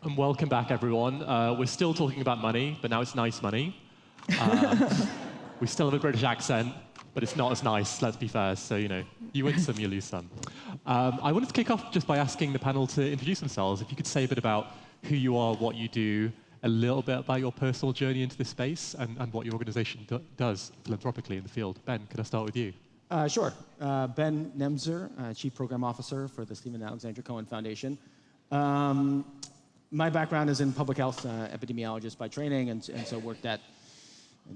And welcome back, everyone. We're still talking about money, but now it's nice money. We still have a British accent, but it's not as nice, let's be fair. So, you win some, you lose some. I wanted to kick off just by asking the panel to introduce themselves. If you could say a bit about who you are, what you do, a little bit about your personal journey into this space, and what your organization does philanthropically in the field. Ben, could I start with you? Sure. Bennett Nemser, Chief Program Officer for the Stephen Alexander Cohen Foundation. My background is in public health, epidemiologist by training, and so worked at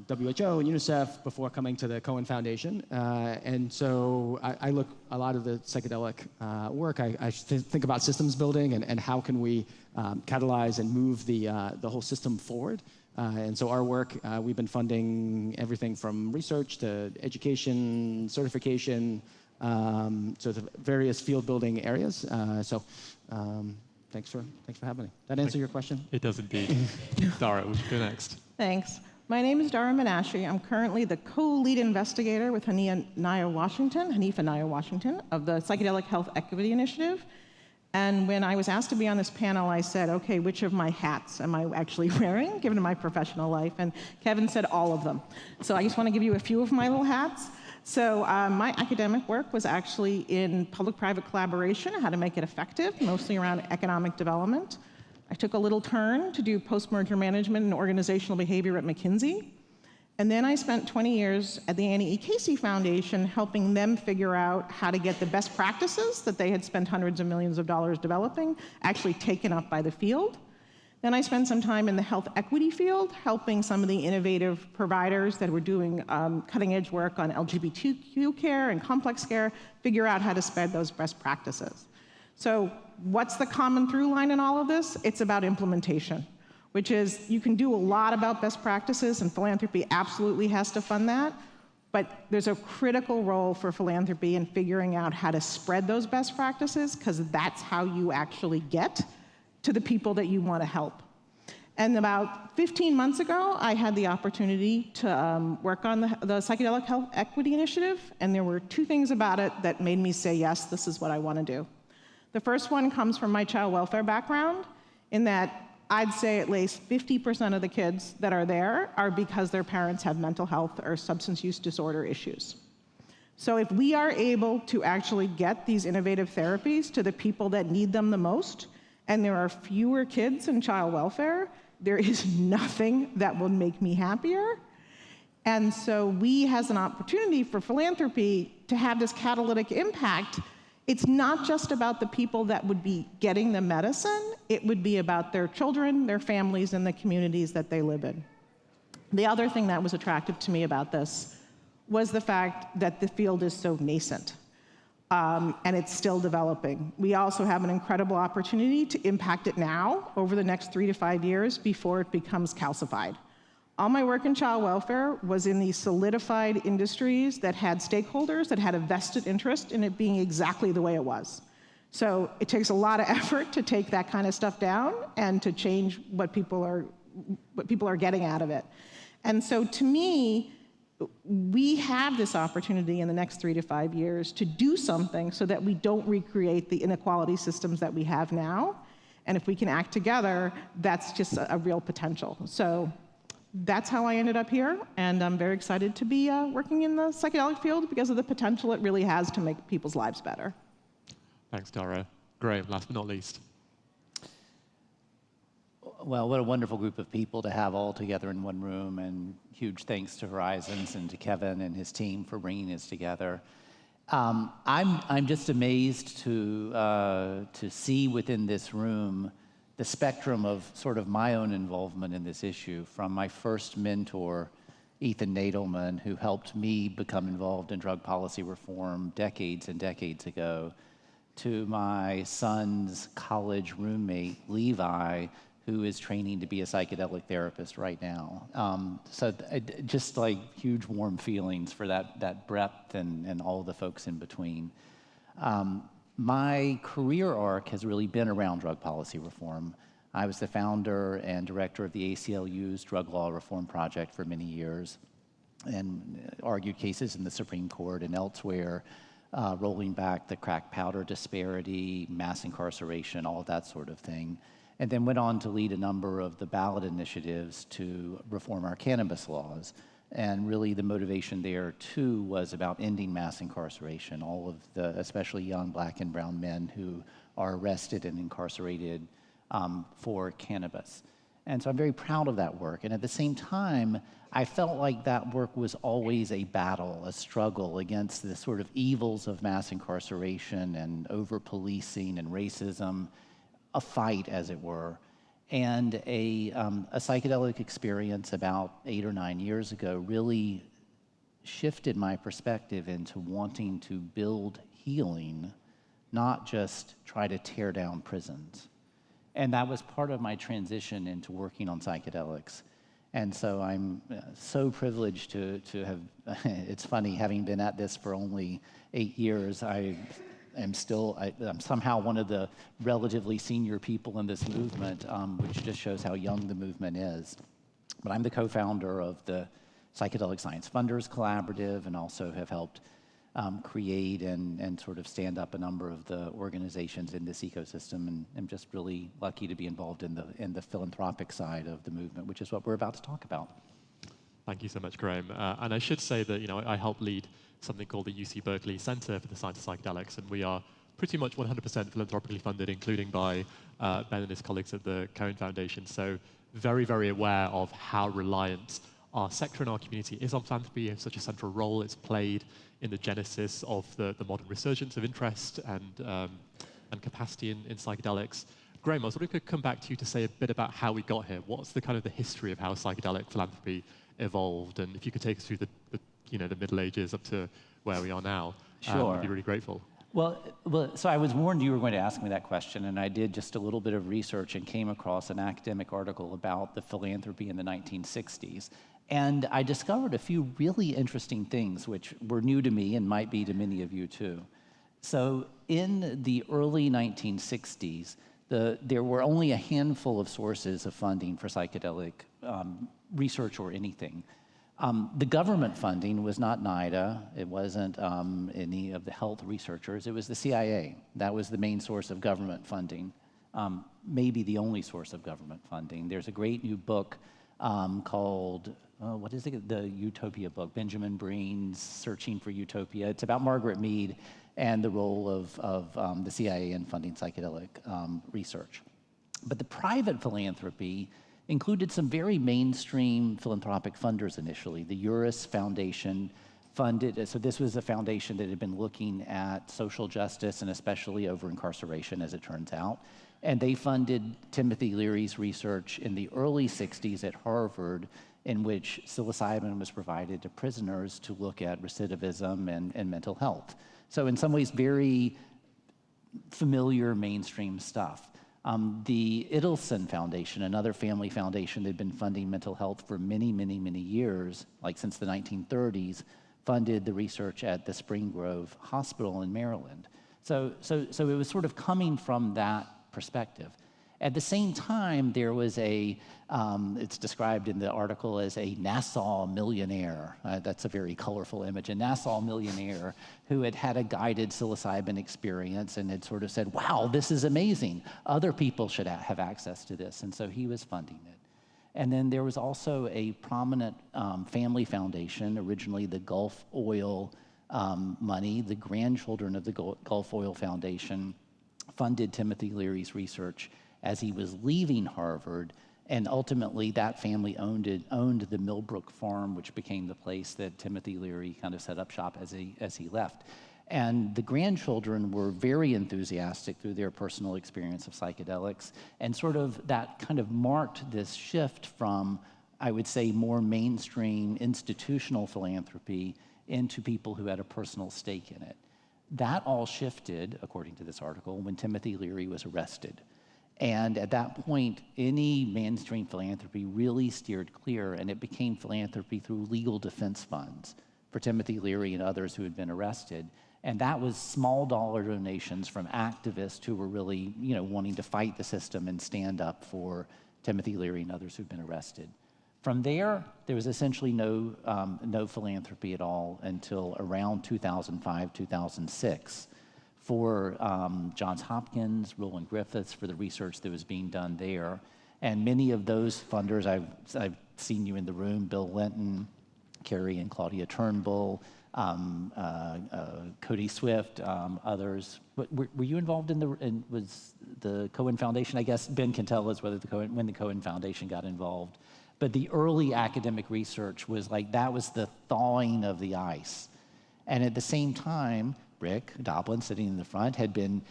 WHO and UNICEF before coming to the Cohen Foundation. And so I look a lot of the psychedelic work. I think about systems building and how can we catalyze and move the whole system forward. And so our work, we've been funding everything from research to education, certification, so the various field building areas. Thanks for having me. That answer your question? It does indeed. Dara, would you go next? Thanks. My name is Dara Menashi. I'm currently the co-lead investigator with Hanifa Naya Washington, of the Psychedelic Health Equity Initiative. And when I was asked to be on this panel, I said, okay, which of my hats am I actually wearing, given my professional life? And Kevin said all of them. So I just want to give you a few of my little hats. So my academic work was actually in public-private collaboration, how to make it effective, mostly around economic development. I took a little turn to do post-merger management and organizational behavior at McKinsey. And then I spent 20 years at the Annie E. Casey Foundation helping them figure out how to get the best practices that they had spent hundreds of millions of dollars developing actually taken up by the field. Then I spent some time in the health equity field, helping some of the innovative providers that were doing cutting-edge work on LGBTQ care and complex care figure out how to spread those best practices. So what's the common through line in all of this? It's about implementation, which is you can do a lot about best practices, and philanthropy absolutely has to fund that, but there's a critical role for philanthropy in figuring out how to spread those best practices, because that's how you actually get to the people that you want to help. And about 15 months ago, I had the opportunity to work on the Psychedelic Health Equity Initiative, and there were two things about it that made me say, yes, this is what I want to do. The first one comes from my child welfare background, in that I'd say at least 50% of the kids that are there are because their parents have mental health or substance use disorder issues. So if we are able to actually get these innovative therapies to the people that need them the most, and there are fewer kids in child welfare, there is nothing that will make me happier. And so we has an opportunity for philanthropy to have this catalytic impact. It's not just about the people that would be getting the medicine, it would be about their children, their families, and the communities that they live in. The other thing that was attractive to me about this was the fact that the field is so nascent, and it's still developing. We also have an incredible opportunity to impact it now over the next 3 to 5 years before it becomes calcified. All my work in child welfare was in these solidified industries that had stakeholders that had a vested interest in it being exactly the way it was. So it takes a lot of effort to take that kind of stuff down and to change what people are getting out of it. And so to me, we have this opportunity in the next 3 to 5 years to do something so that we don't recreate the inequality systems that we have now. And if we can act together, that's just a real potential. So that's how I ended up here, and I'm very excited to be working in the psychedelic field because of the potential it really has to make people's lives better. Thanks, Dara. Great, last but not least. Well, what a wonderful group of people to have all together in one room, and huge thanks to Horizons and to Kevin and his team for bringing us together. I'm just amazed to see within this room the spectrum of sort of my own involvement in this issue, from my first mentor, Ethan Nadelman, who helped me become involved in drug policy reform decades and decades ago, to my son's college roommate, Levi, who is training to be a psychedelic therapist right now. So just like huge warm feelings for that breadth and all the folks in between. My career arc has really been around drug policy reform. I was the founder and director of the ACLU's Drug Law Reform Project for many years, and argued cases in the Supreme Court and elsewhere, rolling back the crack powder disparity, mass incarceration, all of that sort of thing. and then went on to lead a number of the ballot initiatives to reform our cannabis laws. And really the motivation there too was about ending mass incarceration, all of the, especially young Black and brown men who are arrested and incarcerated for cannabis. And so I'm very proud of that work. And at the same time, I felt like that work was always a battle, a struggle against the sort of evils of mass incarceration and over-policing and racism, a fight, as it were. And a psychedelic experience about 8 or 9 years ago really shifted my perspective into wanting to build healing, not just try to tear down prisons. And that was part of my transition into working on psychedelics. And so I'm so privileged to have, it's funny, having been at this for only 8 years, I'm somehow one of the relatively senior people in this movement, which just shows how young the movement is. But I'm the co-founder of the Psychedelic Science Funders Collaborative, and also have helped create and sort of stand up a number of the organizations in this ecosystem, and I'm just really lucky to be involved in the philanthropic side of the movement, which is what we're about to talk about. Thank you so much, Graham. And I should say that I help lead something called the UC Berkeley Center for the Science of Psychedelics, and we are pretty much 100% philanthropically funded, including by Ben and his colleagues at the Cohen Foundation. So very, very aware of how reliant our sector and our community is on philanthropy. It's such a central role it's played in the genesis of the modern resurgence of interest and capacity in psychedelics. Graham, I was wondering if we could come back to you to say a bit about how we got here. What's the kind of the history of how psychedelic philanthropy evolved, and if you could take us through the Middle Ages up to where we are now, sure. I'd be really grateful. Well, so I was warned you were going to ask me that question, and I did just a little bit of research and came across an academic article about the philanthropy in the 1960s. And I discovered a few really interesting things which were new to me and might be to many of you too. So in the early 1960s, there were only a handful of sources of funding for psychedelic research or anything. The government funding was not NIDA, it wasn't any of the health researchers, it was the CIA. That was the main source of government funding, maybe the only source of government funding. There's a great new book called, what is it, the Utopia book, Benjamin Breen's Searching for Utopia. It's about Margaret Mead and the role of the CIA in funding psychedelic research. But the private philanthropy included some very mainstream philanthropic funders initially. The Uris Foundation funded, so this was a foundation that had been looking at social justice and especially over incarceration, as it turns out. And they funded Timothy Leary's research in the early 60s at Harvard, in which psilocybin was provided to prisoners to look at recidivism and mental health. So in some ways, very familiar mainstream stuff. The Idelson Foundation, another family foundation that had been funding mental health for many, many, many years, like since the 1930s, funded the research at the Spring Grove Hospital in Maryland. So it was sort of coming from that perspective. At the same time, there was it's described in the article as a Nassau millionaire. That's a very colorful image. A Nassau millionaire who had had a guided psilocybin experience and had sort of said, wow, this is amazing. Other people should have access to this. And so he was funding it. And then there was also a prominent family foundation, originally the Gulf Oil money. The grandchildren of the Gulf Oil Foundation funded Timothy Leary's research as he was leaving Harvard, and ultimately that family owned the Millbrook Farm, which became the place that Timothy Leary kind of set up shop as he left. And the grandchildren were very enthusiastic through their personal experience of psychedelics, and sort of that kind of marked this shift from, I would say, more mainstream institutional philanthropy into people who had a personal stake in it. That all shifted, according to this article, when Timothy Leary was arrested. And at that point, any mainstream philanthropy really steered clear, and it became philanthropy through legal defense funds for Timothy Leary and others who had been arrested. And that was small dollar donations from activists who were really, wanting to fight the system and stand up for Timothy Leary and others who'd been arrested. From there was essentially no philanthropy at all until around 2005, 2006. for Johns Hopkins, Roland Griffiths for the research that was being done there. And many of those funders, I've seen you in the room, Bill Linton, Carrie and Claudia Turnbull, Cody Swift, others. Were you involved was the Cohen Foundation? I guess Ben can tell us whether when the Cohen Foundation got involved. But the early academic research was like, that was the thawing of the ice. And at the same time, Rick Doblin, sitting in the front, had been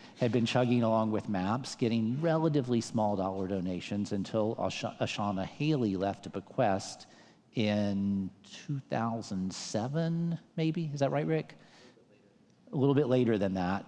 chugging along with MAPS, getting relatively small dollar donations until Ashana Haley left a bequest in 2007, maybe? Is that right, Rick? A little bit later than that,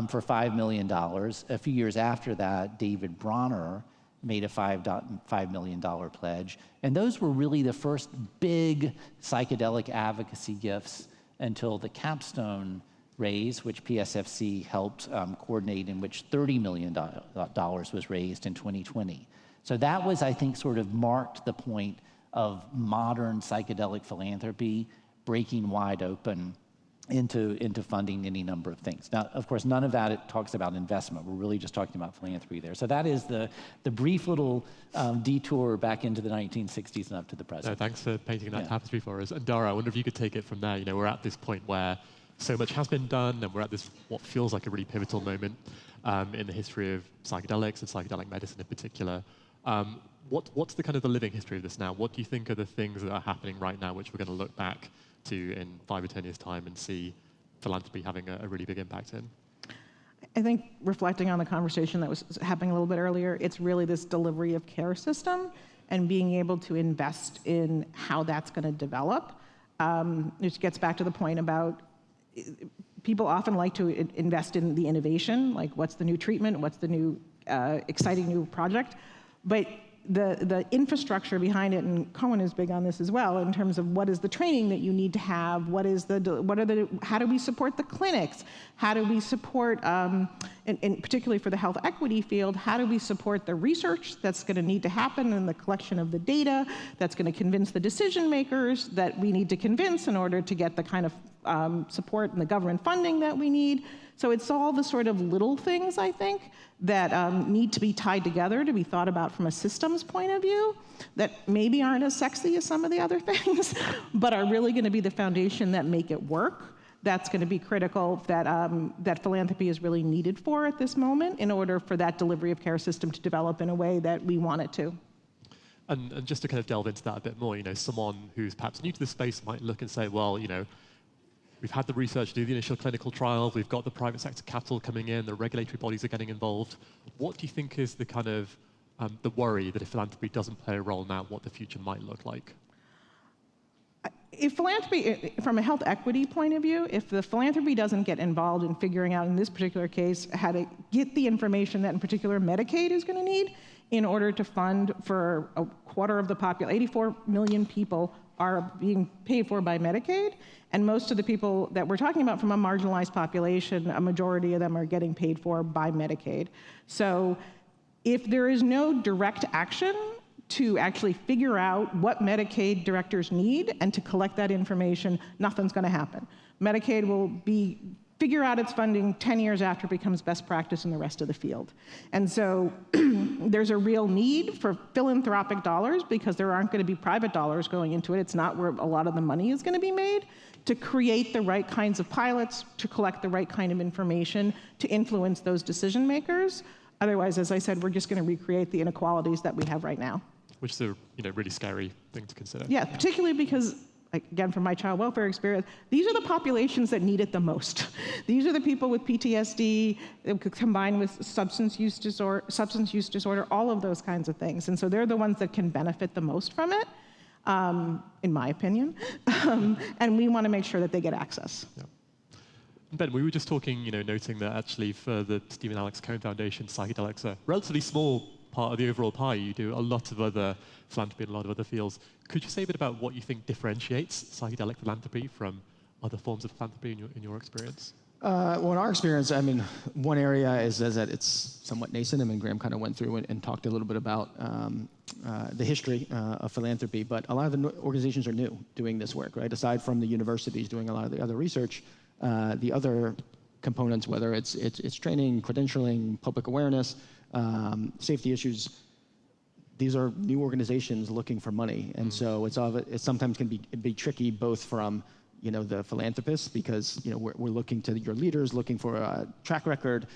for $5 million. A few years after that, David Bronner made a $5 million pledge. And those were really the first big psychedelic advocacy gifts until the capstone raise, which PSFC helped coordinate, in which $30 million was raised in 2020. So that was, I think, sort of marked the point of modern psychedelic philanthropy breaking wide open into funding any number of things. Now, of course, none of that it talks about investment. We're really just talking about philanthropy there. So that is the brief little detour back into the 1960s and up to the present. No, thanks for painting that tapestry for us. And Dara, I wonder if you could take it from there. You know, we're at this point where so much has been done, and we're at this what feels like a really pivotal moment in the history of psychedelics and psychedelic medicine in particular. What's the kind of the living history of this now? What do you think are the things that are happening right now which we're going to look back to in 5 or 10 years' time and see philanthropy having a really big impact in? I think reflecting on the conversation that was happening a little bit earlier, it's really this delivery of care system and being able to invest in how that's going to develop. Which gets back to the point about people often like to invest in the innovation, like what's the new treatment, what's the new exciting new project, but the infrastructure behind it, and Cohen is big on this as well, in terms of what is the training that you need to have, how do we support the clinics, how do we support, and particularly for the health equity field, how do we support the research that's going to need to happen and the collection of the data that's going to convince the decision makers that we need to convince in order to get the kind of support and the government funding that we need. So it's all the sort of little things, I think, that need to be tied together to be thought about from a systems point of view that maybe aren't as sexy as some of the other things, but are really going to be the foundation that make it work. That's going to be critical, that philanthropy is really needed for at this moment in order for that delivery of care system to develop in a way that we want it to. And just to kind of delve into that a bit more, you know, someone who's perhaps new to the space might look and say, well, you know, we've had the research do the initial clinical trials, we've got the private sector capital coming in, the regulatory bodies are getting involved. What do you think is the kind of the worry that if philanthropy doesn't play a role now, what the future might look like? If philanthropy, from a health equity point of view, if the philanthropy doesn't get involved in figuring out, in this particular case, how to get the information that in particular Medicaid is going to need in order to fund for a quarter of the population, 84 million people are being paid for by Medicaid, and most of the people that we're talking about from a marginalized population, a majority of them are getting paid for by Medicaid. So if there is no direct action to actually figure out what Medicaid directors need and to collect that information, nothing's going to happen. Medicaid will figure out its funding 10 years after it becomes best practice in the rest of the field. And so there's a real need for philanthropic dollars because there aren't going to be private dollars going into it. It's not where a lot of the money is going to be made, to create the right kinds of pilots, to collect the right kind of information, to influence those decision makers. Otherwise, as I said, we're just going to recreate the inequalities that we have right now. Which is a really scary thing to consider. Yeah, particularly because, again, from my child welfare experience, these are the populations that need it the most. These are the people with PTSD combined with substance use disorder, all of those kinds of things. And so they're the ones that can benefit the most from it, in my opinion. And we want to make sure that they get access. Yeah. Ben, we were just talking, noting that actually for the Stephen Alex Cohen Foundation, psychedelics are a relatively small part of the overall pie. You do a lot of other philanthropy in a lot of other fields. Could you say a bit about what you think differentiates psychedelic philanthropy from other forms of philanthropy in your experience? Well, in our experience, I mean, one area is that it's somewhat nascent. I mean, Graham kind of went through and talked a little bit about the history of philanthropy, but a lot of the organizations are new doing this work, right? Aside from the universities doing a lot of the other research, the other components, whether it's training, credentialing, public awareness, safety issues. These are new organizations looking for money, and so it sometimes can be tricky, both from the philanthropists, because we're looking to your leaders, looking for a track record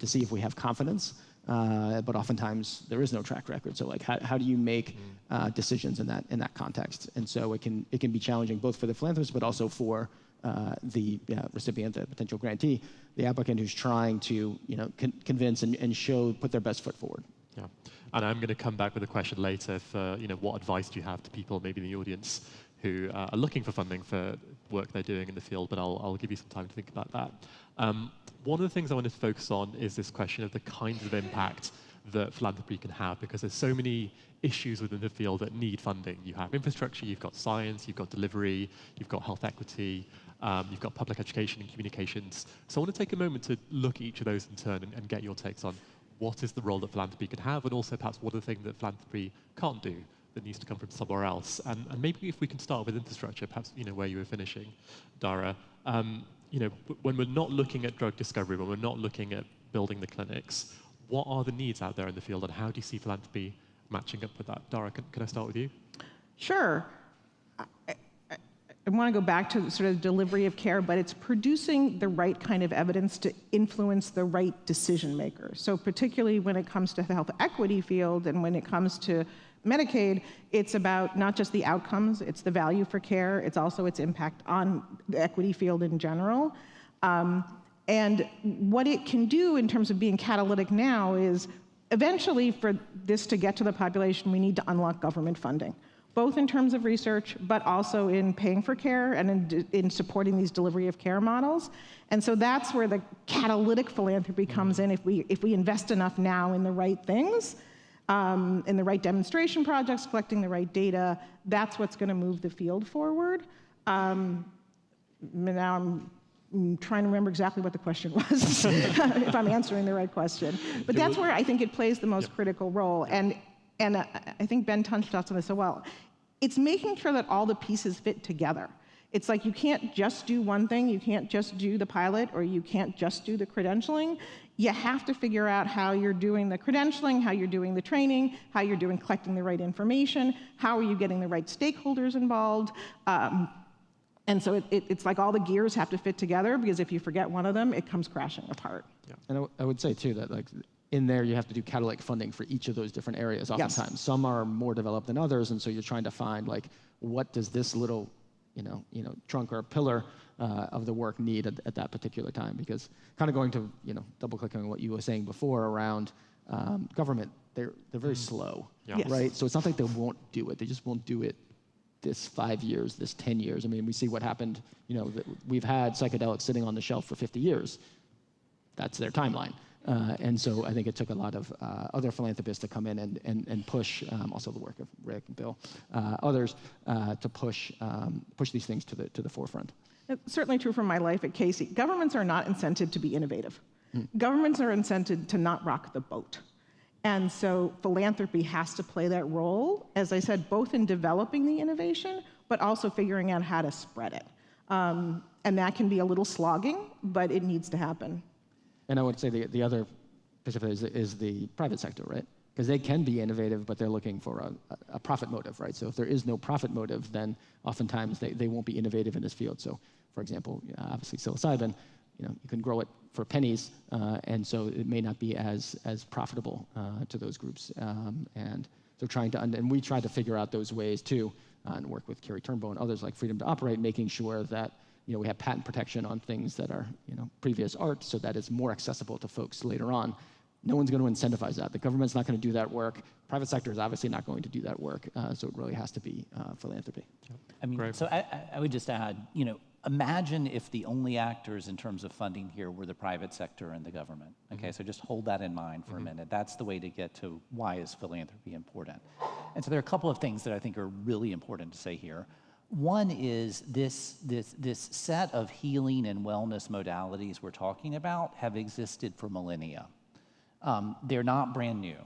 to see if we have confidence, but oftentimes there is no track record. So like, how do you make decisions in that context? And so it can be challenging both for the philanthropist, but also for the recipient, the potential grantee, the applicant who's trying to convince and put their best foot forward. Yeah, and I'm going to come back with a question later for what advice do you have to people maybe in the audience who are looking for funding for work they're doing in the field, but I'll give you some time to think about that. One of the things I wanted to focus on is this question of the kinds of impact that philanthropy can have, because there's so many issues within the field that need funding. You have infrastructure, you've got science, you've got delivery, you've got health equity, you've got public education and communications. So I want to take a moment to look at each of those in turn and get your takes on what is the role that philanthropy can have, and also perhaps what are the things that philanthropy can't do that needs to come from somewhere else. And maybe if we can start with infrastructure, perhaps where you were finishing, Dara. When we're not looking at drug discovery, when we're not looking at building the clinics, what are the needs out there in the field, and how do you see philanthropy matching up with that? Dara, can I start with you? Sure. I want to go back to sort of delivery of care, but it's producing the right kind of evidence to influence the right decision maker. So particularly when it comes to the health equity field and when it comes to Medicaid, it's about not just the outcomes, it's the value for care, it's also its impact on the equity field in general. And what it can do in terms of being catalytic now is eventually for this to get to the population, we need to unlock government funding, both in terms of research, but also in paying for care and in supporting these delivery of care models. And so that's where the catalytic philanthropy comes in. If we invest enough now in the right things, in the right demonstration projects, collecting the right data, that's what's going to move the field forward. Now I'm trying to remember exactly what the question was, if I'm answering the right question. But that's where I think it plays the most critical role. And I think Ben touched on this as well. It's making sure that all the pieces fit together. It's like you can't just do one thing, you can't just do the pilot, or you can't just do the credentialing. You have to figure out how you're doing the credentialing, how you're doing the training, how you're doing collecting the right information, how are you getting the right stakeholders involved. And so it's like all the gears have to fit together, because if you forget one of them, it comes crashing apart. Yeah. And I would say too that in there you have to do catalytic funding for each of those different areas oftentimes. Yes. Some are more developed than others, and so you're trying to find what does this little trunk or pillar of the work need at that particular time. Because kind of going to double clicking on what you were saying before around government, they're very slow, Yes. right? So it's not like they won't do it; they just won't do it this 5 years, this 10 years. I mean, we see what happened. We've had psychedelics sitting on the shelf for 50 years. That's their timeline. And so I think it took a lot of other philanthropists to come in and push, also the work of Rick and Bill, others, to push these things to the forefront. It's certainly true from my life at Casey. Governments are not incented to be innovative. Governments are incented to not rock the boat. And so philanthropy has to play that role, as I said, both in developing the innovation, but also figuring out how to spread it. And that can be a little slogging, but it needs to happen. And I would say the other piece of it is the private sector, right? Because they can be innovative, but they're looking for a profit motive, right? So if there is no profit motive, then oftentimes they won't be innovative in this field. So, for example, obviously psilocybin, you can grow it for pennies, and so it may not be as profitable to those groups. And so and we try to figure out those ways too, and work with Carrie Turnbow and others like Freedom to Operate, making sure that we have patent protection on things that are previous art, so that it's more accessible to folks later on. No one's going to incentivize that. The government's not going to do that work. Private sector is obviously not going to do that work. So it really has to be philanthropy. I mean, Great. So I would just add, imagine if the only actors in terms of funding here were the private sector and the government. Okay, so just hold that in mind for a minute. That's the way to get to why is philanthropy important. And so there are a couple of things that I think are really important to say here. One is this set of healing and wellness modalities we're talking about have existed for millennia. They're not brand new.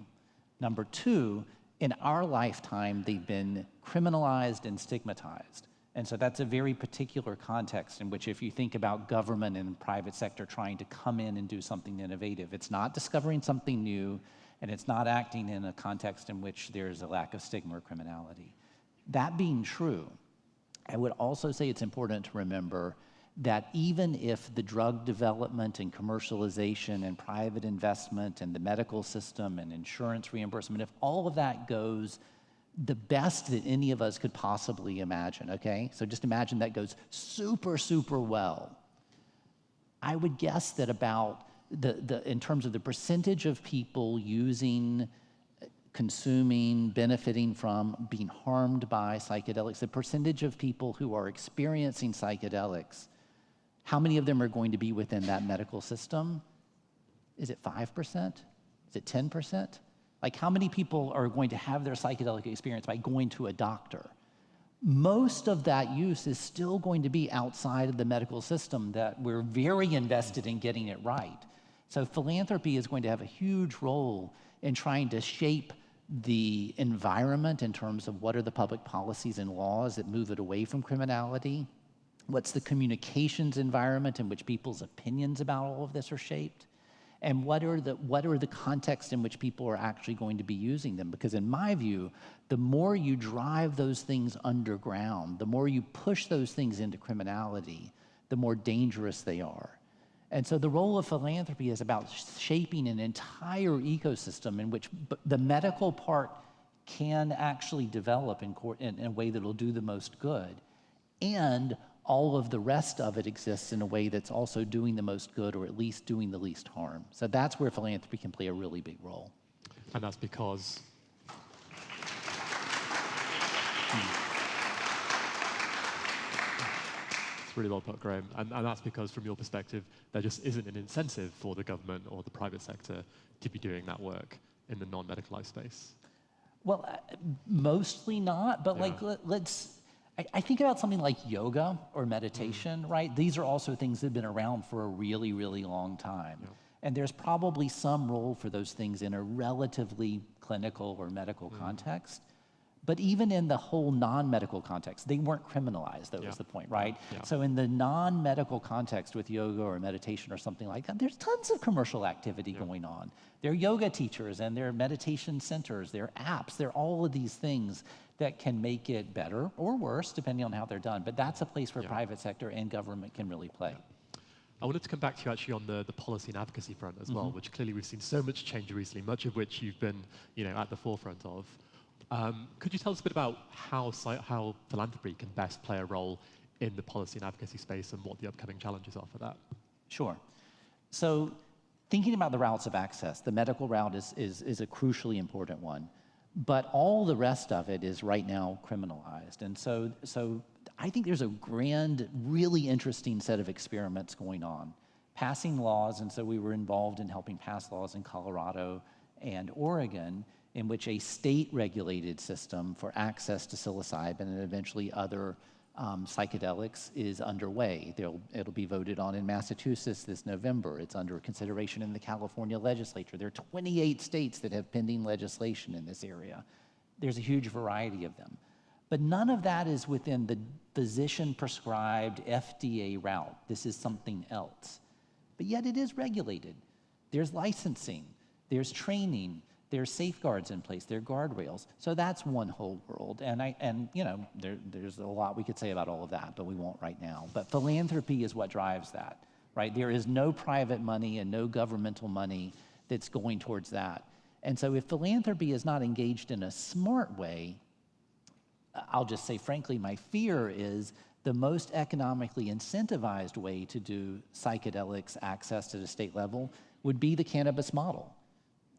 Number two, in our lifetime, they've been criminalized and stigmatized. And so that's a very particular context in which, if you think about government and private sector trying to come in and do something innovative, it's not discovering something new, and it's not acting in a context in which there's a lack of stigma or criminality. That being true, I would also say it's important to remember that even if the drug development and commercialization and private investment and the medical system and insurance reimbursement, if all of that goes the best that any of us could possibly imagine, okay? So just imagine that goes super, super well. I would guess that about in terms of the percentage of people using, consuming, benefiting from, being harmed by psychedelics, the percentage of people who are experiencing psychedelics, how many of them are going to be within that medical system? Is it 5%? Is it 10%? Like, how many people are going to have their psychedelic experience by going to a doctor? Most of that use is still going to be outside of the medical system that we're very invested in getting it right. So philanthropy is going to have a huge role in trying to shape the environment in terms of what are the public policies and laws that move it away from criminality. What's the communications environment in which people's opinions about all of this are shaped? And what are the contexts in which people are actually going to be using them? Because in my view, the more you drive those things underground, the more you push those things into criminality, the more dangerous they are. And so the role of philanthropy is about shaping an entire ecosystem in which the medical part can actually develop in a way that will do the most good. And all of the rest of it exists in a way that's also doing the most good, or at least doing the least harm. So that's where philanthropy can play a really big role. And that's because it's really well put, Graham. And that's because, from your perspective, there just isn't an incentive for the government or the private sector to be doing that work in the non-medicalized space. Well, mostly not, but I think about something like yoga or meditation, right? These are also things that have been around for a really, really long time. Yeah. And there's probably some role for those things in a relatively clinical or medical context. But even in the whole non-medical context, they weren't criminalized, that was the point, right? Yeah. So in the non-medical context with yoga or meditation or something like that, there's tons of commercial activity going on. There are yoga teachers and there are meditation centers, there are apps, there are all of these things that can make it better or worse, depending on how they're done. But that's a place where private sector and government can really play. I wanted to come back to you actually on the policy and advocacy front as well, which clearly we've seen so much change recently, much of which you've been at the forefront of. Could you tell us a bit about how philanthropy can best play a role in the policy and advocacy space and what the upcoming challenges are for that? Sure. So thinking about the routes of access, the medical route is a crucially important one. But all the rest of it is right now criminalized. And so I think there's a grand, really interesting set of experiments going on. Passing laws, and so we were involved in helping pass laws in Colorado and Oregon, in which a state-regulated system for access to psilocybin and eventually other psychedelics is underway. It'll be voted on in Massachusetts this November. It's under consideration in the California legislature. There are 28 states that have pending legislation in this area. There's a huge variety of them. But none of that is within the physician-prescribed FDA route. This is something else. But yet it is regulated. There's licensing, there's training, there's safeguards in place, there are guardrails. So that's one whole world. And there's a lot we could say about all of that, but we won't right now. But philanthropy is what drives that, right? There is no private money and no governmental money that's going towards that. And so if philanthropy is not engaged in a smart way, I'll just say, frankly, my fear is the most economically incentivized way to do psychedelics access at a state level would be the cannabis model.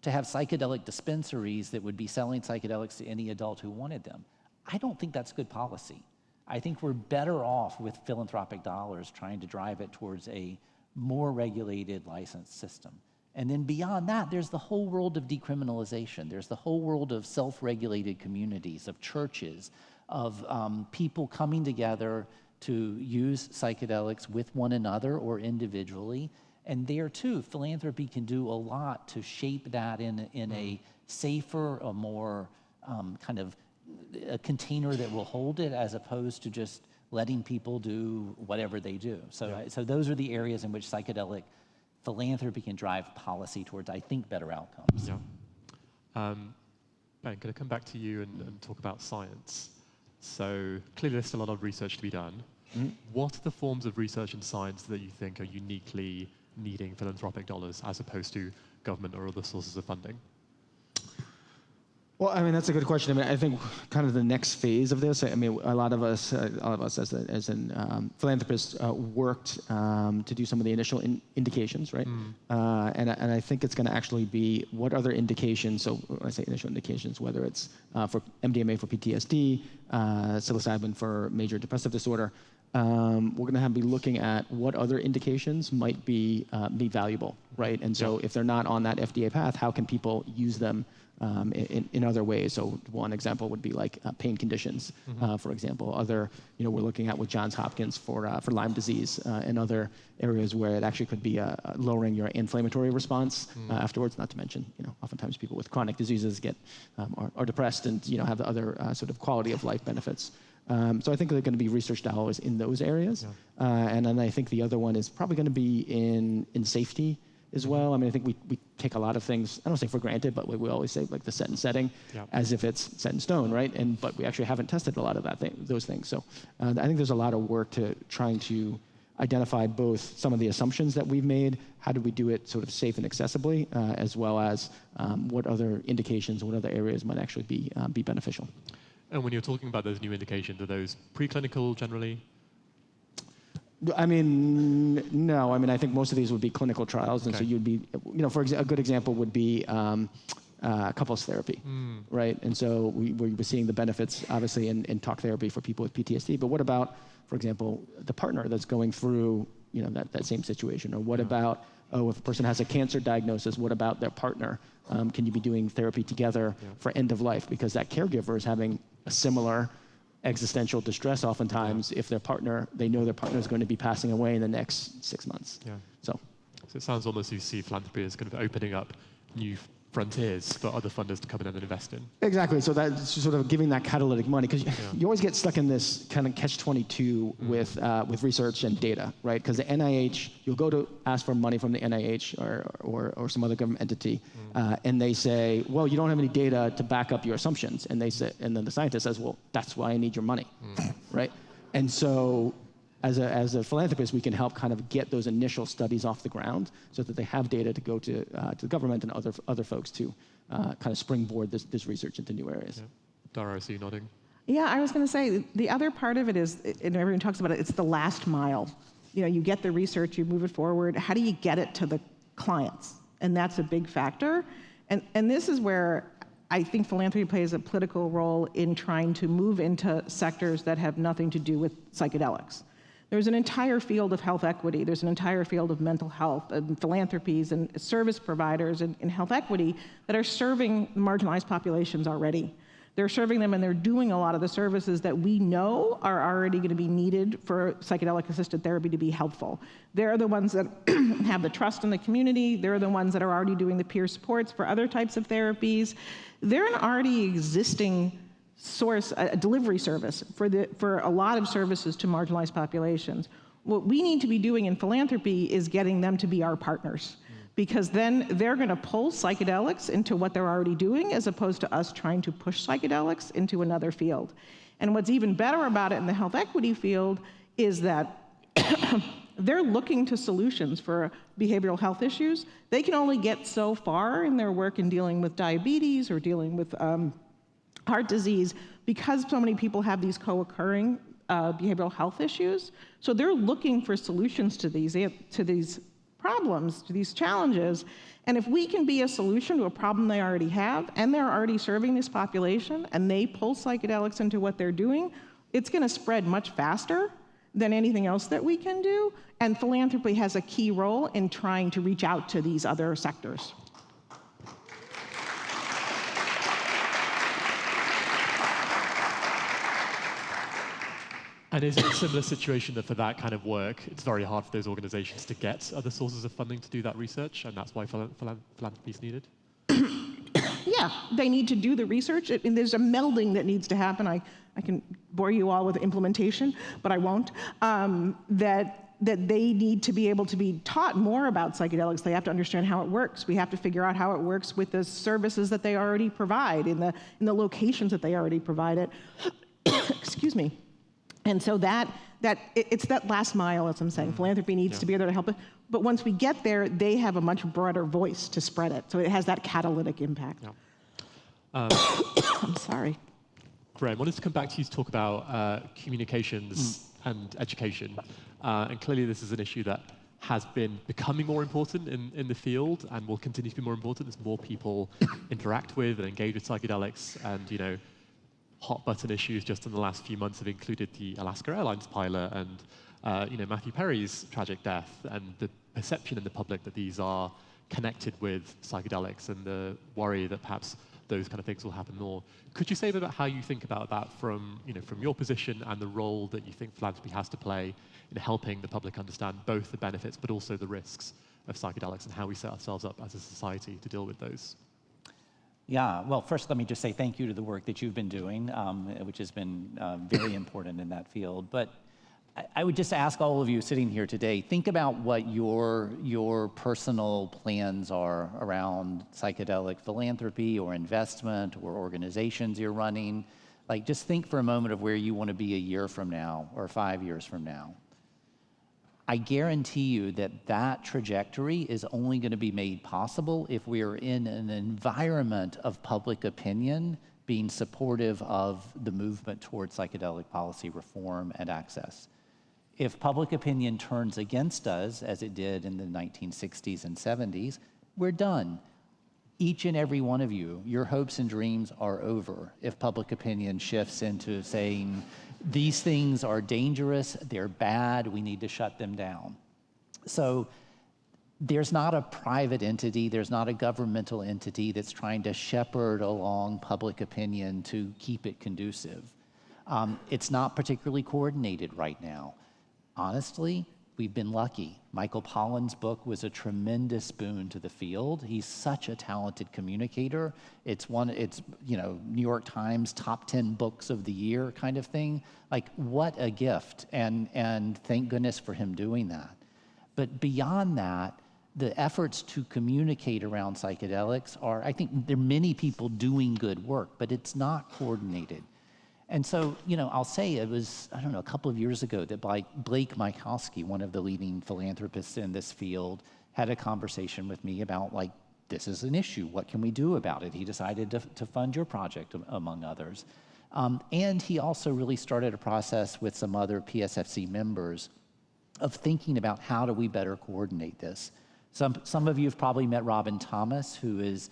To have psychedelic dispensaries that would be selling psychedelics to any adult who wanted them. I don't think that's good policy. I think we're better off with philanthropic dollars trying to drive it towards a more regulated licensed system. And then beyond that, there's the whole world of decriminalization. There's the whole world of self-regulated communities, of churches, of people coming together to use psychedelics with one another or individually. And there too, philanthropy can do a lot to shape that in a safer, a more kind of a container that will hold it, as opposed to just letting people do whatever they do. So those are the areas in which psychedelic philanthropy can drive policy towards, I think, better outcomes. Yeah. Ben, I'm going to come back to you and talk about science. So clearly there's still a lot of research to be done. What are the forms of research and science that you think are uniquely needing philanthropic dollars as opposed to government or other sources of funding? Well, I mean, that's a good question. I mean, I think kind of the next phase of this, I mean, a lot of us as philanthropists worked to do some of the initial indications, right? And I think it's going to actually be what other indications, so when I say initial indications, whether it's for MDMA for PTSD, psilocybin for major depressive disorder, we're going to be looking at what other indications might be valuable, right? And so if they're not on that FDA path, how can people use them in other ways? So one example would be like pain conditions, for example. Other, we're looking at with Johns Hopkins for Lyme disease and other areas where it actually could be lowering your inflammatory response afterwards. Not to mention, oftentimes people with chronic diseases are depressed and have the other sort of quality of life benefits. So I think there are going to be research dollars in those areas, and then I think the other one is probably going to be in safety as well. I mean, I think we take a lot of things, I don't say for granted, but we always say like the set and setting as if it's set in stone, right? But we actually haven't tested a lot of those things. So I think there's a lot of work to trying to identify both some of the assumptions that we've made, how do we do it sort of safe and accessibly, as well as what other indications, what other areas might actually be beneficial. And when you're talking about those new indications, are those preclinical generally? I mean, no. I mean, I think most of these would be clinical trials, and so you'd be, a good example would be couples therapy, right? And so we're seeing the benefits, obviously, in talk therapy for people with PTSD. But what about, for example, the partner that's going through, that same situation? Or what about, if a person has a cancer diagnosis, what about their partner? Can you be doing therapy together for end of life? Because that caregiver is having a similar existential distress oftentimes if they know their partner is going to be passing away in the next 6 months. So it sounds almost you see philanthropy as kind of opening up new frontiers for other funders to come in and invest in. Exactly. So that's sort of giving that catalytic money, because you always get stuck in this kind of catch-22 with research and data, right? Because the NIH, you'll go to ask for money from the NIH or some other government entity, and they say, well, you don't have any data to back up your assumptions, and then the scientist says, well, that's why I need your money, right? And so as a philanthropist, we can help kind of get those initial studies off the ground so that they have data to go to the government and other folks to kind of springboard this research into new areas. Dara, I see you nodding. Yeah, I was going to say, the other part of it is, and everyone talks about it, it's the last mile. You get the research, you move it forward. How do you get it to the clients? And that's a big factor. And this is where I think philanthropy plays a political role in trying to move into sectors that have nothing to do with psychedelics. There's an entire field of health equity. There's an entire field of mental health and philanthropies and service providers in health equity that are serving marginalized populations already. They're serving them, and they're doing a lot of the services that we know are already going to be needed for psychedelic-assisted therapy to be helpful. They're the ones that have the trust in the community. They're the ones that are already doing the peer supports for other types of therapies. They're an already existing source, a delivery service for a lot of services to marginalized populations. What we need to be doing in philanthropy is getting them to be our partners, because then they're going to pull psychedelics into what they're already doing, as opposed to us trying to push psychedelics into another field. And what's even better about it in the health equity field is that they're looking to solutions for behavioral health issues. They can only get so far in their work in dealing with diabetes or dealing with heart disease, because so many people have these co-occurring behavioral health issues. So they're looking for solutions to these problems, to these challenges. And if we can be a solution to a problem they already have, and they're already serving this population, and they pull psychedelics into what they're doing, it's going to spread much faster than anything else that we can do. And philanthropy has a key role in trying to reach out to these other sectors. And is it a similar situation that for that kind of work, it's very hard for those organizations to get other sources of funding to do that research, and that's why philanthropy is needed? Yeah, they need to do the research, and there's a melding that needs to happen. I can bore you all with implementation, but I won't. That they need to be able to be taught more about psychedelics. They have to understand how it works. We have to figure out how it works with the services that they already provide, in the locations that they already provide it. Excuse me. And so it's that last mile, as I'm saying. Philanthropy needs to be there to help it. But once we get there, they have a much broader voice to spread it. So it has that catalytic impact. Yeah. I'm sorry. Graham, I wanted to come back to you to talk about communications and education. And clearly this is an issue that has been becoming more important in the field and will continue to be more important as more people interact with and engage with psychedelics. And, hot button issues just in the last few months have included the Alaska Airlines pilot and, Matthew Perry's tragic death, and the perception in the public that these are connected with psychedelics and the worry that perhaps those kind of things will happen more. Could you say a bit about how you think about that from your position and the role that you think philanthropy has to play in helping the public understand both the benefits but also the risks of psychedelics and how we set ourselves up as a society to deal with those? Yeah, well, first let me just say thank you to the work that you've been doing, which has been very important in that field. But I would just ask all of you sitting here today, think about what your personal plans are around psychedelic philanthropy or investment or organizations you're running. Like, just think for a moment of where you want to be a year from now or 5 years from now. I guarantee you that trajectory is only going to be made possible if we are in an environment of public opinion being supportive of the movement towards psychedelic policy reform and access. If public opinion turns against us, as it did in the 1960s and 70s, we're done. Each and every one of you, your hopes and dreams are over if public opinion shifts into saying, these things are dangerous, they're bad, we need to shut them down. So there's not a private entity, there's not a governmental entity that's trying to shepherd along public opinion to keep it conducive. It's not particularly coordinated right now. Honestly, we've been lucky. Michael Pollan's book was a tremendous boon to the field. He's such a talented communicator. It's New York Times top 10 books of the year kind of thing. Like, what a gift, and thank goodness for him doing that. But beyond that, the efforts to communicate around psychedelics are, I think there are many people doing good work, but it's not coordinated. And so, I'll say it was, a couple of years ago that Blake Mykowski, one of the leading philanthropists in this field, had a conversation with me about, this is an issue. What can we do about it? He decided to fund your project, among others. And he also really started a process with some other PSFC members of thinking about how do we better coordinate this. Some of you have probably met Robin Thomas, who is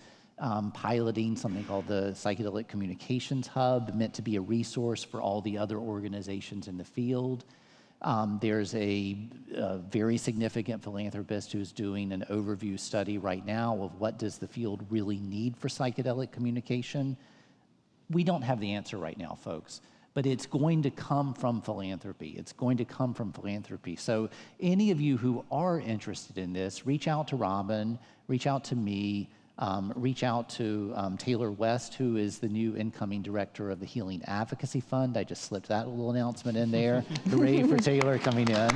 piloting something called the Psychedelic Communications Hub, meant to be a resource for all the other organizations in the field. There's a very significant philanthropist who's doing an overview study right now of what does the field really need for psychedelic communication. We don't have the answer right now, folks, but it's going to come from philanthropy. It's going to come from philanthropy. So any of you who are interested in this, reach out to Robin, reach out to me, reach out to Taylor West, who is the new incoming director of the Healing Advocacy Fund. I just slipped that little announcement in there. Hooray for Taylor coming in.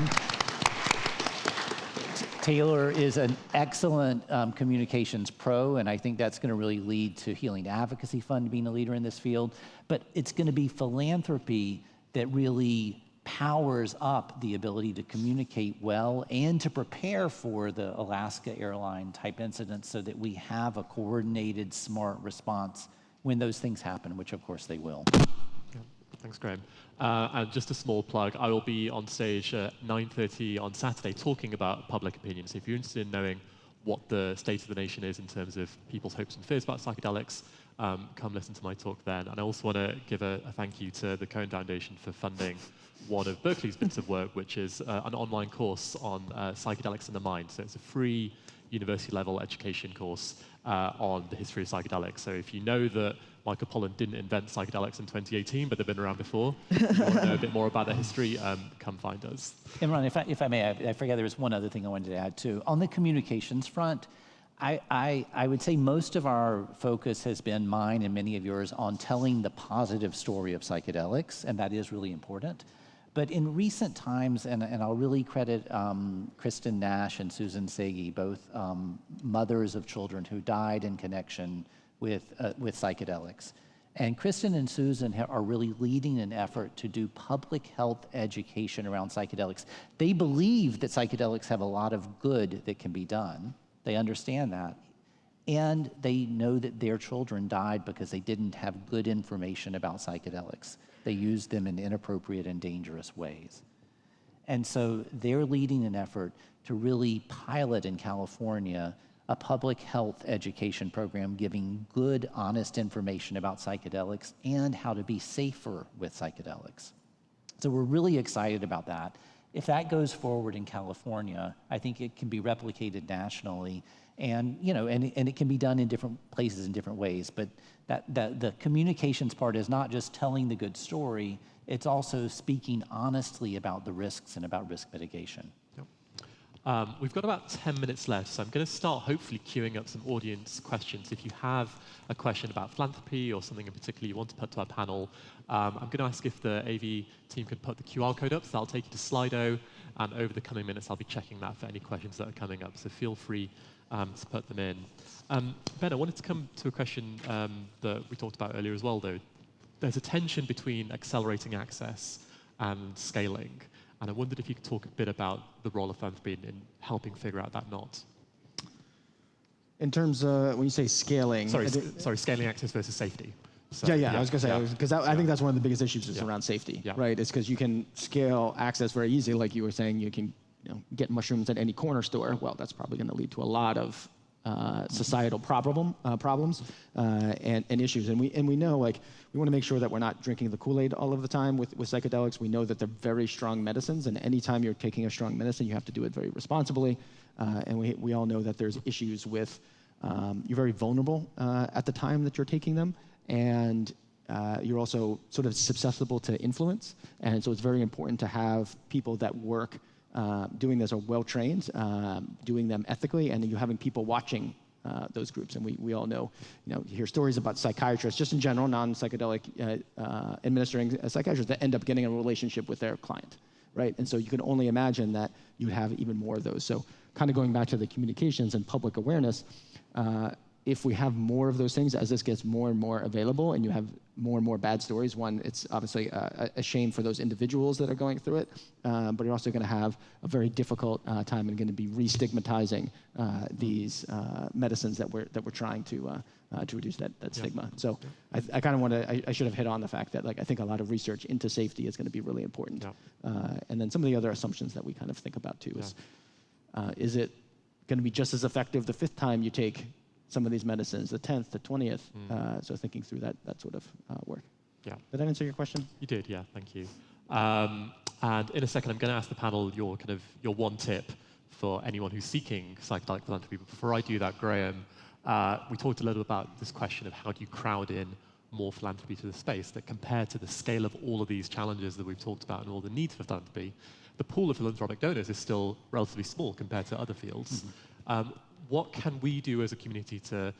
Taylor is an excellent communications pro, and I think that's going to really lead to Healing Advocacy Fund being a leader in this field. But it's going to be philanthropy that really powers up the ability to communicate well and to prepare for the Alaska airline type incidents so that we have a coordinated, smart response when those things happen, which of course they will. Yeah. Thanks, Graham. And just a small plug, I will be on stage at 9:30 on Saturday talking about public opinion. So if you're interested in knowing what the state of the nation is in terms of people's hopes and fears about psychedelics, come listen to my talk then. And I also want to give a thank you to the Cohen Foundation for funding one of Berkeley's bits of work, which is an online course on psychedelics in the mind. So it's a free university-level education course on the history of psychedelics. So if you know that Michael Pollan didn't invent psychedelics in 2018, but they've been around before, if you want to know a bit more about their history, come find us. Imran, if I may, I forget there was one other thing I wanted to add too. On the communications front, I would say most of our focus has been, mine and many of yours, on telling the positive story of psychedelics, and that is really important. But in recent times, and I'll really credit Kristen Nash and Susan Sagi, both mothers of children who died in connection with psychedelics. And Kristen and Susan are really leading an effort to do public health education around psychedelics. They believe that psychedelics have a lot of good that can be done. They understand that. And they know that their children died because they didn't have good information about psychedelics. They used them in inappropriate and dangerous ways. And so they're leading an effort to really pilot in California a public health education program giving good, honest information about psychedelics and how to be safer with psychedelics. So we're really excited about that. If that goes forward in California, I think it can be replicated nationally, and and it can be done in different places in different ways. But the communications part is not just telling the good story; it's also speaking honestly about the risks and about risk mitigation. We've got about 10 minutes left, so I'm going to start hopefully queuing up some audience questions. If you have a question about philanthropy or something in particular you want to put to our panel, I'm going to ask if the AV team could put the QR code up, so I'll take you to Slido, and over the coming minutes I'll be checking that for any questions that are coming up, so feel free to put them in. Ben, I wanted to come to a question that we talked about earlier as well, though. There's a tension between accelerating access and scaling. And I wondered if you could talk a bit about the role of philanthropy in helping figure out that knot. In terms of, when you say scaling... Sorry, scaling access versus safety. So, I was going to say, because I think that's one of the biggest issues is around safety, right? It's because you can scale access very easily, like you were saying, you can get mushrooms at any corner store. Well, that's probably going to lead to a lot of societal problems and issues. And we know, like, we want to make sure that we're not drinking the Kool-Aid all of the time with psychedelics. We know that they're very strong medicines, and anytime you're taking a strong medicine, you have to do it very responsibly. And we all know that there's issues with, you're very vulnerable at the time that you're taking them, and you're also sort of susceptible to influence. And so it's very important to have people that work doing this are well-trained, doing them ethically, and you're having people watching those groups. And we all know, you hear stories about psychiatrists, just in general, non-psychedelic administering psychiatrists that end up getting a relationship with their client, right? And so you can only imagine that you'd have even more of those. So kind of going back to the communications and public awareness, if we have more of those things, as this gets more and more available and you have more and more bad stories, one, it's obviously a shame for those individuals that are going through it, but you're also going to have a very difficult time and going to be re-stigmatizing these medicines that we're trying to reduce that stigma. So I kind of want to, I should have hit on the fact that, like, I think a lot of research into safety is going to be really important. And then some of the other assumptions that we kind of think about too is it going to be just as effective the 5th time you take some of these medicines, the 10th, the 20th, so thinking through that sort of work. Did that answer your question? You did, yeah, thank you. And in a second, I'm going to ask the panel your one tip for anyone who's seeking psychedelic philanthropy. But before I do that, Graham, we talked a little about this question of how do you crowd in more philanthropy to the space, that compared to the scale of all of these challenges that we've talked about and all the needs for philanthropy, the pool of philanthropic donors is still relatively small compared to other fields. What can we do as a community to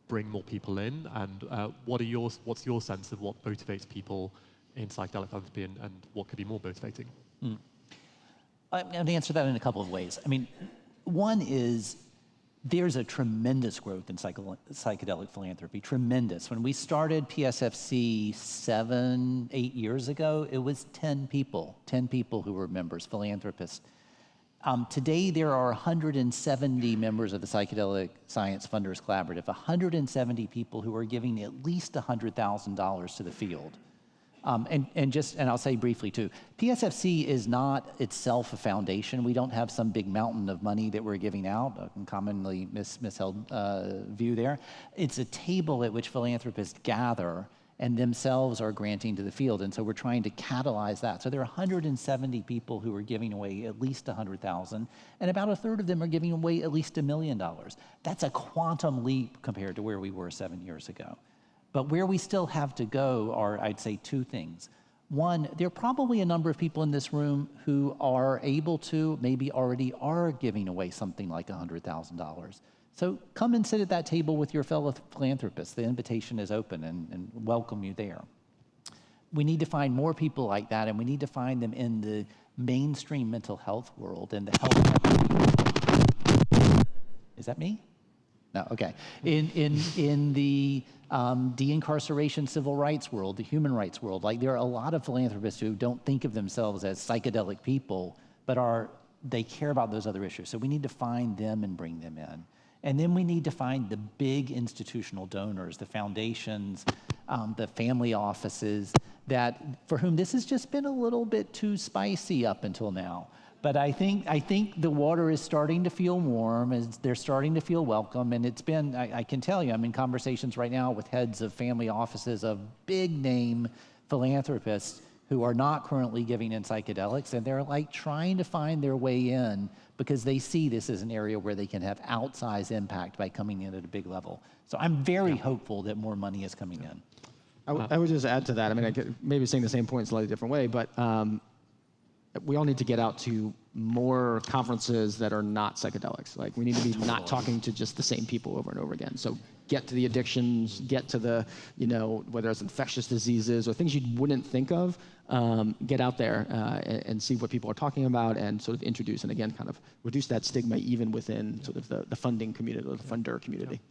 bring more people in? And what's your sense of what motivates people in psychedelic philanthropy and what could be more motivating? I'm going to answer that in a couple of ways. I mean, one is there's a tremendous growth in psychedelic philanthropy, tremendous. When we started PSFC 7-8 years ago, it was 10 people who were members, philanthropists. Today, there are 170 members of the Psychedelic Science Funders Collaborative, 170 people who are giving at least $100,000 to the field. And I'll say briefly too, PSFC is not itself a foundation. We don't have some big mountain of money that we're giving out, a commonly misheld view there. It's a table at which philanthropists gather and themselves are granting to the field. And so we're trying to catalyze that. So there are 170 people who are giving away at least $100,000, and about a third of them are giving away at least $1 million. That's a quantum leap compared to where we were 7 years ago. But where we still have to go are, I'd say, 2 things. One, there are probably a number of people in this room who are able to, maybe already are giving away something like $100,000. So come and sit at that table with your fellow philanthropists. The invitation is open and welcome you there. We need to find more people like that, and we need to find them in the mainstream mental health world and the health. Is that me? No, okay. In the de-incarceration civil rights world, the human rights world, like there are a lot of philanthropists who don't think of themselves as psychedelic people, but they care about those other issues. So we need to find them and bring them in. And then we need to find the big institutional donors, the foundations, the family offices, for whom this has just been a little bit too spicy up until now. But I think the water is starting to feel warm, they're starting to feel welcome, and it's been, I can tell you, I'm in conversations right now with heads of family offices of big name philanthropists who are not currently giving in psychedelics, and they're like trying to find their way in because they see this as an area where they can have outsized impact by coming in at a big level. So I'm very hopeful that more money is coming in. I would just add to that. I mean, I could maybe saying the same point in a slightly different way, but we all need to get out to more conferences that are not psychedelics. Like we need to be not talking to just the same people over and over again. So get to the addictions, get to the, whether it's infectious diseases or things you wouldn't think of, get out there and see what people are talking about and sort of introduce and again, kind of reduce that stigma even within sort of the funding community or the funder community.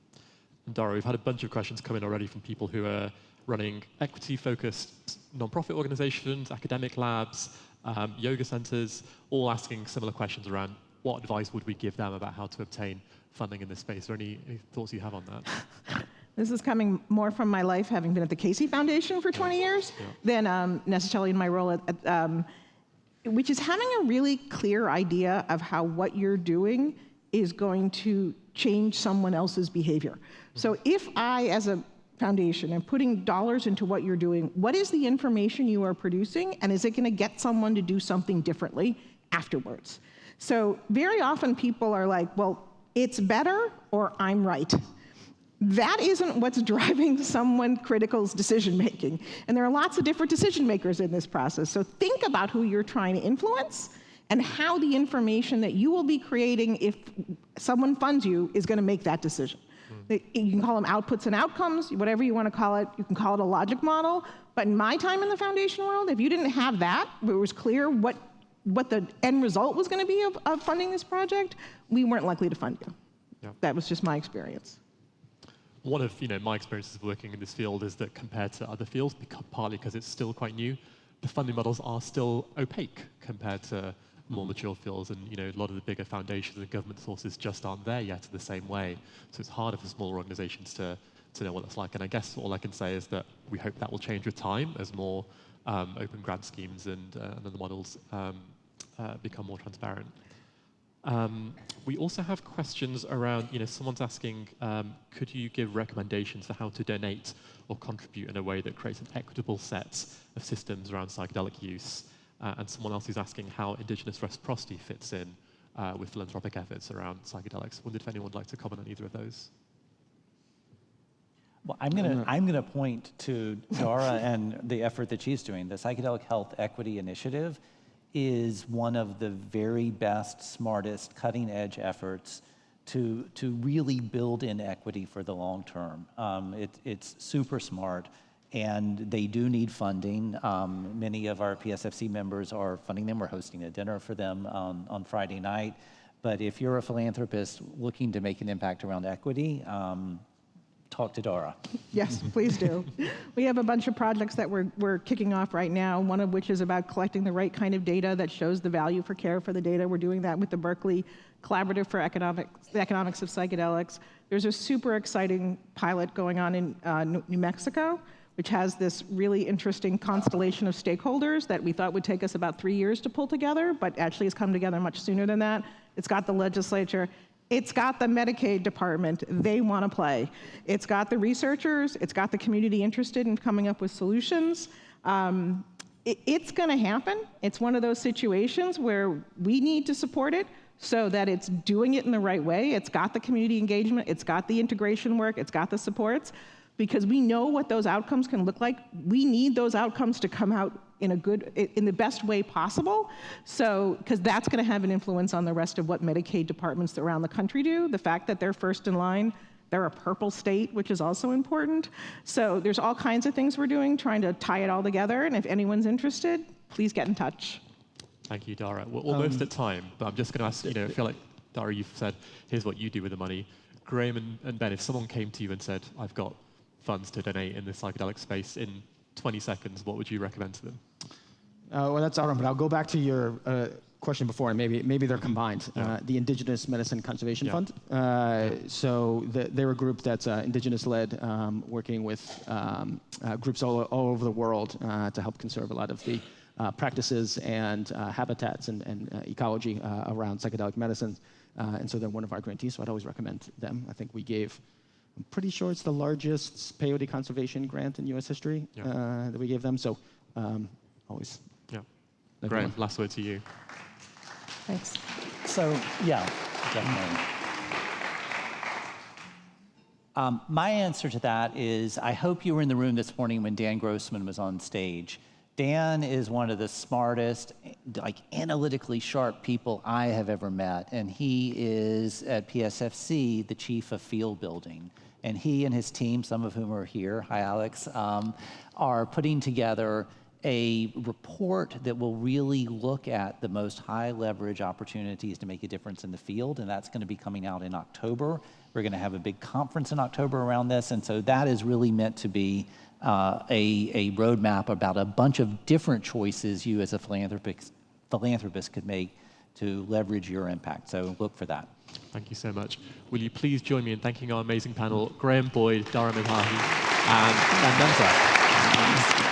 And Dara, we've had a bunch of questions come in already from people who are running equity-focused nonprofit organizations, academic labs, yoga centers, all asking similar questions around what advice would we give them about how to obtain funding in this space? Are there any thoughts you have on that? This is coming more from my life, having been at the Casey Foundation for 20 years, than necessarily in my role which is having a really clear idea of how what you're doing is going to change someone else's behavior. So if I, as a foundation, am putting dollars into what you're doing, what is the information you are producing, and is it going to get someone to do something differently afterwards? So very often people are like, well, it's better or I'm right. That isn't what's driving someone critical's decision making. And there are lots of different decision makers in this process. So think about who you're trying to influence and how the information that you will be creating if someone funds you is going to make that decision. You can call them outputs and outcomes, whatever you want to call it. You can call it a logic model. But in my time in the foundation world, if you didn't have that, where it was clear what the end result was going to be of funding this project, we weren't likely to fund you. Yeah. That was just my experience. One of my experiences working in this field is that compared to other fields, partly because it's still quite new, the funding models are still opaque compared to more mature fields, and a lot of the bigger foundations and government sources just aren't there yet in the same way. So it's harder for smaller organizations to know what it's like. And I guess all I can say is that we hope that will change with time as more open grant schemes and the models become more transparent. We also have questions around, someone's asking, could you give recommendations for how to donate or contribute in a way that creates an equitable set of systems around psychedelic use? And someone else is asking how indigenous reciprocity fits in with philanthropic efforts around psychedelics. I wondered if anyone would like to comment on either of those. Well, I'm gonna point to Dara and the effort that she's doing. The Psychedelic Health Equity Initiative is one of the very best, smartest, cutting-edge efforts to really build in equity for the long term. It's super smart. And they do need funding. Many of our PSFC members are funding them. We're hosting a dinner for them on Friday night. But if you're a philanthropist looking to make an impact around equity, talk to Dara. Yes, please do. We have a bunch of projects that we're kicking off right now, one of which is about collecting the right kind of data that shows the value for care for the data. We're doing that with the Berkeley Collaborative for the Economics of Psychedelics. There's a super exciting pilot going on in New Mexico, which has this really interesting constellation of stakeholders that we thought would take us about 3 years to pull together, but actually has come together much sooner than that. It's got the legislature. It's got the Medicaid department. They want to play. It's got the researchers. It's got the community interested in coming up with solutions. It's going to happen. It's one of those situations where we need to support it so that it's doing it in the right way. It's got the community engagement. It's got the integration work. It's got the supports. because we know what those outcomes can look like. We need those outcomes to come out in the best way possible. So, because that's going to have an influence on the rest of what Medicaid departments around the country do. The fact that they're first in line, they're a purple state, which is also important. So there's all kinds of things we're doing, trying to tie it all together. And if anyone's interested, please get in touch. Thank you, Dara. We're almost at time, but I'm just going to ask, I feel like, Dara, you've said, here's what you do with the money. Graham and Ben, if someone came to you and said, I've got funds to donate in the psychedelic space in 20 seconds, what would you recommend to them? Well, that's all right, but I'll go back to your question before, and maybe they're combined. Yeah. The Indigenous Medicine Conservation Yeah. Fund. So they're a group that's indigenous-led, working with groups all over the world to help conserve a lot of the practices and habitats and ecology around psychedelic medicine. And so they're one of our grantees, so I'd always recommend them. I think I'm pretty sure it's the largest peyote conservation grant in U.S. history that we gave them. So always. Yeah. Graham, last word to you. Thanks. So, yeah, definitely. My answer to that is, I hope you were in the room this morning when Dan Grossman was on stage. Dan is one of the smartest, analytically sharp people I have ever met, and he is at PSFC the chief of field building. And he and his team, some of whom are here, hi Alex, are putting together a report that will really look at the most high leverage opportunities to make a difference in the field, and that's going to be coming out in October. We're going to have a big conference in October around this, and so that is really meant to be a roadmap about a bunch of different choices you as a philanthropist could make to leverage your impact. So look for that. Thank you so much. Will you please join me in thanking our amazing panel, Graham Boyd, Dara Menashi, and Bennett Nemser.